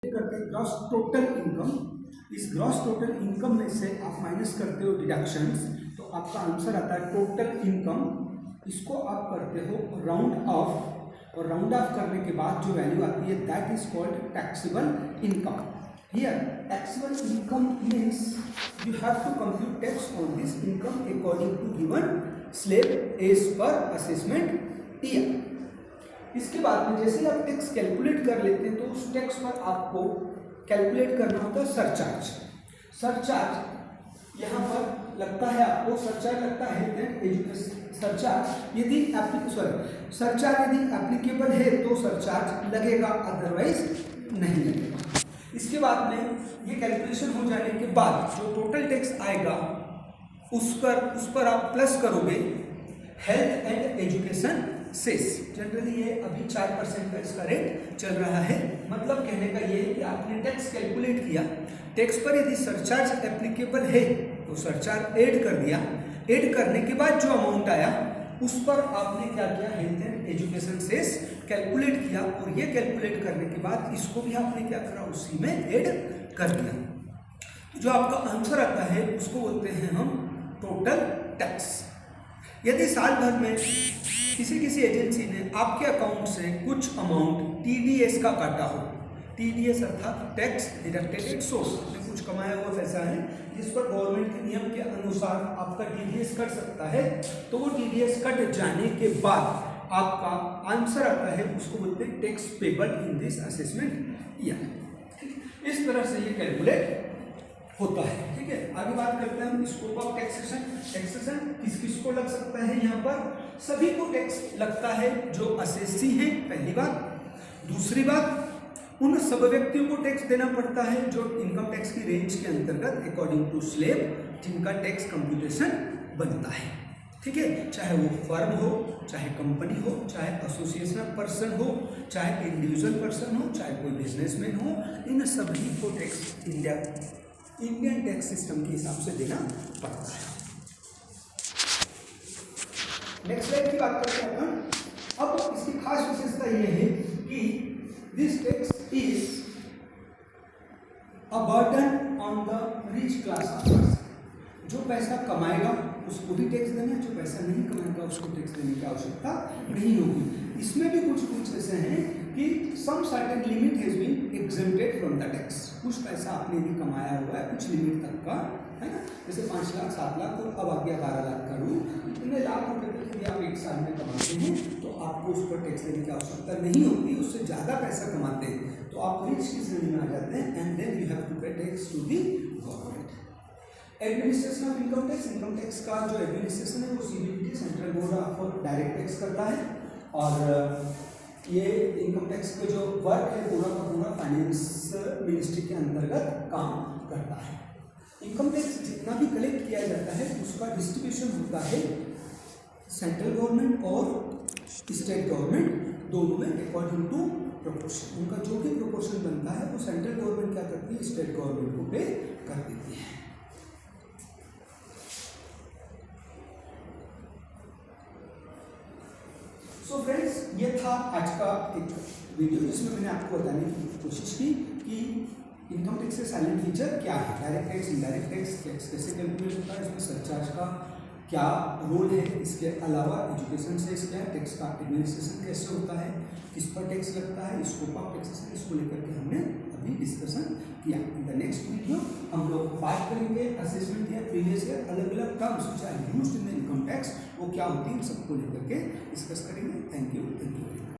करते हैं gross total income. इस ग्रॉस टोटल इनकम में से आप माइनस करते हो डिडक्शंस, तो आपका आंसर आता है टोटल इनकम। इसको आप करते हो राउंड ऑफ, और राउंड ऑफ करने के बाद जो वैल्यू आती है that is called taxable income. Here taxable income means you have to compute tax on this income according to given slab as per assessment year। इसके बाद में जैसे आप टैक्स कैलकुलेट कर लेते हैं तो उस टैक्स पर आपको कैलकुलेट करना होता है सरचार्ज। सरचार्ज यहाँ पर लगता है, आपको सरचार्ज लगता है एजुकेशन सरचार्ज यदि एप्लीकेबल है तो सरचार्ज लगेगा, अदरवाइज नहीं लगेगा। इसके बाद में ये कैलकुलेशन हो जाने के बाद जो टोटल टैक्स आएगा उस पर आप प्लस करोगे health and education cess. Generally ये अभी 4% का इसका रेट चल रहा है। मतलब कहने का ये है कि आपने टैक्स कैलकुलेट किया, टैक्स पर यदि सरचार्ज एप्लीकेबल है तो सरचार्ज ऐड कर दिया, ऐड करने के बाद जो अमाउंट आया उस पर आपने क्या किया, health and education cess calculate किया, और ये कैलकुलेट करने के बाद इसको भी आपने क्या करा, उसी में ऐड कर दिया। तो जो आपका आंसर आता है उसको बोलते हैं हम टोटल टैक्स। यदि साल भर में किसी एजेंसी ने आपके अकाउंट से कुछ अमाउंट टीडीएस का काटा हो, टीडीएस अर्थात टैक्स डिडक्टेड सोर्स, आपने कुछ कमाया हुआ पैसा है जिस पर गवर्नमेंट के नियम के अनुसार आपका टीडीएस कट सकता है, तो वो टीडीएस कट जाने के बाद आपका आंसर आता है, उसको बोलते हैं tax payable in this assessment year. इस तरह से ये कैलकुलेट होता है। ठीक है, आगे बात करते हैं हम स्कोप ऑफ टैक्सेशन। टैक्सेशन किस किस को लग सकता है, यहाँ पर सभी को टैक्स लगता है जो असेसी है, पहली बात। दूसरी बात, उन सब व्यक्तियों को टैक्स देना पड़ता है जो इनकम टैक्स की रेंज के अंतर्गत अकॉर्डिंग टू स्लैब जिनका टैक्स कंप्यूटेशन बनता है। ठीक है, चाहे वो फर्म हो, चाहे कंपनी हो, चाहे एसोसिएशनल पर्सन हो, चाहे इंडिविजुअल पर्सन हो, चाहे कोई बिजनेसमैन हो, इन सभी को टैक्स इंडियन टैक्स सिस्टम के हिसाब से देना पड़ता है। नेक्स्ट स्लाइड की बात करते हैं अपन। अब इसकी खास विशेषता यह है कि this tax is a burden on the rich class of person. जो पैसा कमाएगा उसको भी टैक्स देना है, जो पैसा नहीं कमाएगा उसको टैक्स देने की आवश्यकता नहीं होगी। इसमें भी कुछ ऐसे हैं कि some certain limit has been exempted from the tax. कुछ पैसा आपने भी कमाया हुआ है कुछ लिमिट तक का, है ना, जैसे 5 लाख 7 लाख और अब आ गया 12 लाख का रूल। इतने लाख रुपए तक यदि आप एक साल में कमाते हैं तो आपको उस पर टैक्स देने की आवश्यकता नहीं होती। उससे ज़्यादा पैसा कमाते हैं तो आप रिच की श्रेणी में आ जाते हैं, and then you have to pay tax to the government. Administration of income tax का जो एडमिनिस्ट्रेशन है वो CBDT central board of direct tax करता है, और ये इनकम टैक्स का जो वर्क है पूरा का पूरा फाइनेंस मिनिस्ट्री के अंतर्गत काम करता है। इनकम टैक्स जितना भी कलेक्ट किया जाता है उसका डिस्ट्रीब्यूशन होता है सेंट्रल गवर्नमेंट और स्टेट गवर्नमेंट दोनों में अकॉर्डिंग टू प्रोपोर्शन। उनका जो भी प्रोपोर्शन बनता है वो सेंट्रल गवर्नमेंट क्या करती है, स्टेट गवर्नमेंट को पे कर देती है। सो फ्रेंड्स, ये था आज का एक वीडियो जिसमें मैंने आपको बताने की कोशिश की कि इनकम टैक्स से साइलेंट फीचर क्या है, direct tax, indirect tax, tax कैसे कैलकुलेट होता है, इसमें सरचार्ज का क्या रोल है, इसके अलावा एजुकेशन सेस क्या है, टैक्स का एडमिनिस्ट्रेशन कैसे होता है, किस पर टैक्स लगता है, स्कोप ऑफ टैक्सेशन, इसको लेकर के हमने अभी डिस्कशन किया। इन द नेक्स्ट वीडियो हम लोग बात करेंगे असेसमेंट या प्रीवियस ईयर अलग अलग terms which are used in the income tax, वो क्या होती है, सबको लेकर के डिस्कस करेंगे। Thank you.